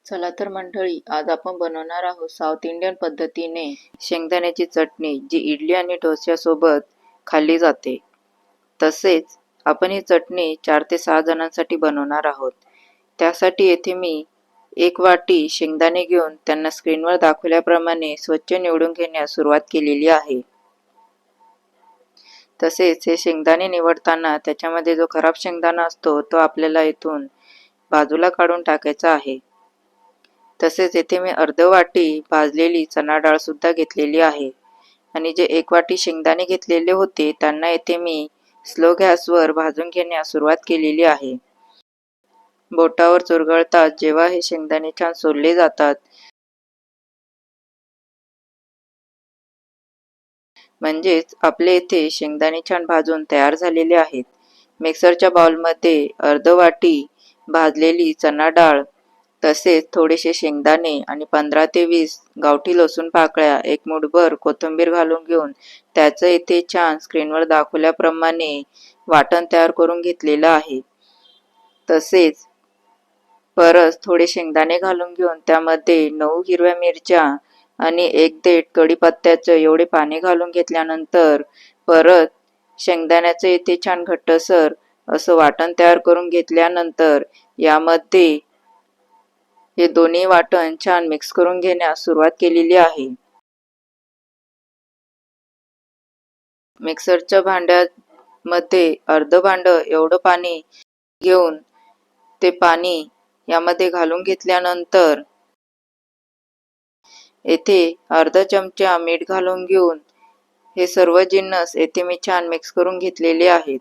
चला तर मंडळी, आज आपण बनवणार आहोत साऊथ इंडियन पद्धतीने शेंगदाण्याची चटणी, जी इडली आणि डोस्यासोबत खाल्ली जाते. तसेच आपण ही चटणी 4 ते 6 जणांसाठी बनवणार आहोत. त्यासाठी येथे मी 1 वाटी शेंगदाणे घेऊन त्यांना स्क्रीनवर दाखवल्याप्रमाणे स्वच्छ निवडून घेण्यास सुरुवात केलेली आहे. तसेच हे शेंगदाणे निवडताना त्याच्यामध्ये जो खराब शेंगदाणा असतो तो आपल्याला इथून बाजूला काढून टाकायचा आहे. तसेच येथे मी अर्ध वाटी भाजलेली चणा डाळ सुद्धा घेतलेली आहे आणि जे 1 वाटी शेंगदाणे घेतलेले होते त्यांना येथे मी स्लो गॅसवर भाजून घेण्यास सुरुवात केलेली आहे. बोटावर चुरगळतात जेव्हा हे शेंगदाणे छान सोलले जातात, म्हणजेच आपले येथे शेंगदाणे छान भाजून तयार झालेले आहेत. मिक्सरच्या बाउलमध्ये अर्ध वाटी भाजलेली चणा डाळ, तसेच थोडेसे शेंगदाणे आणि 15 ते 20 गावठी लसूण पाकळ्या, 1 मूठभर कोथिंबीर घालून घेऊन त्याचं इथे छान स्क्रीनवर दाखवल्याप्रमाणे वाटण तयार करून घेतलेलं आहे. तसेच परत थोडे शेंगदाणे घालून घेऊन त्यामध्ये 9 हिरव्या मिरच्या आणि 1 देठ कढीपत्त्याचं एवढे पाणी घालून घेतल्यानंतर परत शेंगदाण्याचं इथे छान घट्टसर असं वाटण तयार करून घेतल्यानंतर यामध्ये हे दोन्ही वाटण छान मिक्स करून घेण्यास सुरुवात केलेली आहे. मिक्सरच्या भांड्यामध्ये अर्ध भांड एवढं पाणी घेऊन ते पाणी यामध्ये घालून घेतल्यानंतर येथे अर्धा चमचा मीठ घालून घेऊन हे सर्व जिन्नस येथे मी छान मिक्स करून घेतलेले आहेत.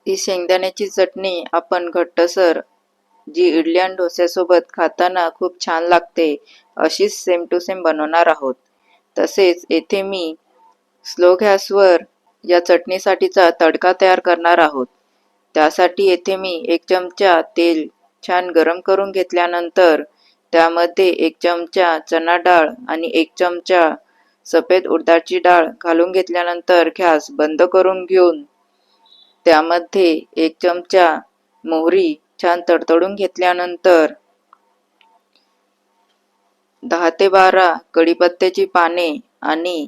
ही शेंगदाण्याची चटणी आपण घट्टसर जी इडली आणि डोस्यासोबत खाताना खूप छान लागते अशीच सेम टू सेम बनवणार आहोत. तसेच येथे मी स्लो गॅसवर या चटणीसाठीचा तडका तयार करणार आहोत. त्यासाठी येथे मी 1 चमचा तेल छान गरम करून घेतल्यानंतर त्यामध्ये 1 चमचा चणा डाळ आणि 1 चमचा सफेद उडदाची डाळ घालून घेतल्यानंतर गॅस बंद करून घेऊन त्यामध्ये 1 चमचा मोहरी छान तडतडून घेतल्यानंतर 10 ते 12 कढीपत्त्याची पाने आणि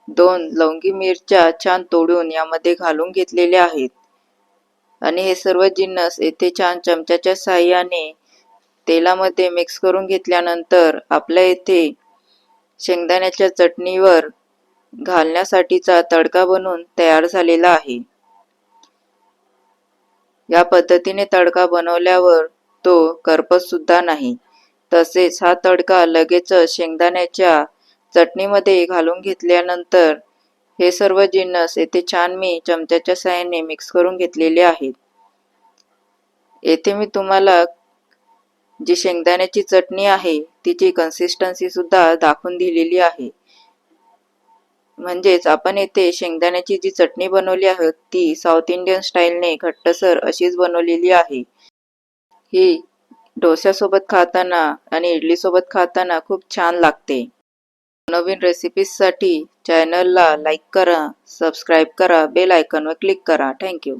2 लवंगी मिरच्या छान तोडून यामध्ये घालून घेतलेले आहेत आणि हे सर्व जिन्नस येथे छान चमच्याच्या साहाय्याने तेलामध्ये मिक्स करून घेतल्यानंतर आपल्या येथे शेंगदाण्याच्या चटणीवर घालण्यासाठीचा तडका बनवून तयार झालेला आहे. या पद्धतीने तडका बनवल्यावर तो करपत सुद्धा नाही. तसेच हा तडका लगेच शेंगदाण्याच्या चटणीमध्ये घालून घेतल्यानंतर हे सर्व जिन्नस येथे छान मी चमच्याच्या साहाय्याने मिक्स करून घेतलेले आहेत. येथे मी तुम्हाला जी शेंगदाण्याची चटणी आहे तिची कन्सिस्टन्सी सुद्धा दाखवून दिलेली आहे. म्हणजेच आपण येथे शेंगदाण्याची जी चटणी बनवली आहे ती साऊथ इंडियन स्टाईलने घट्टसर अशीच बनवलेली आहे. ही डोस्यासोबत खाताना आणि इडलीसोबत खाताना खूप छान लागते. नवीन रेसिपीजसाठी चॅनलला लाईक करा, सबस्क्राईब करा, बेल आयकॉनवर क्लिक करा. थँक्यू.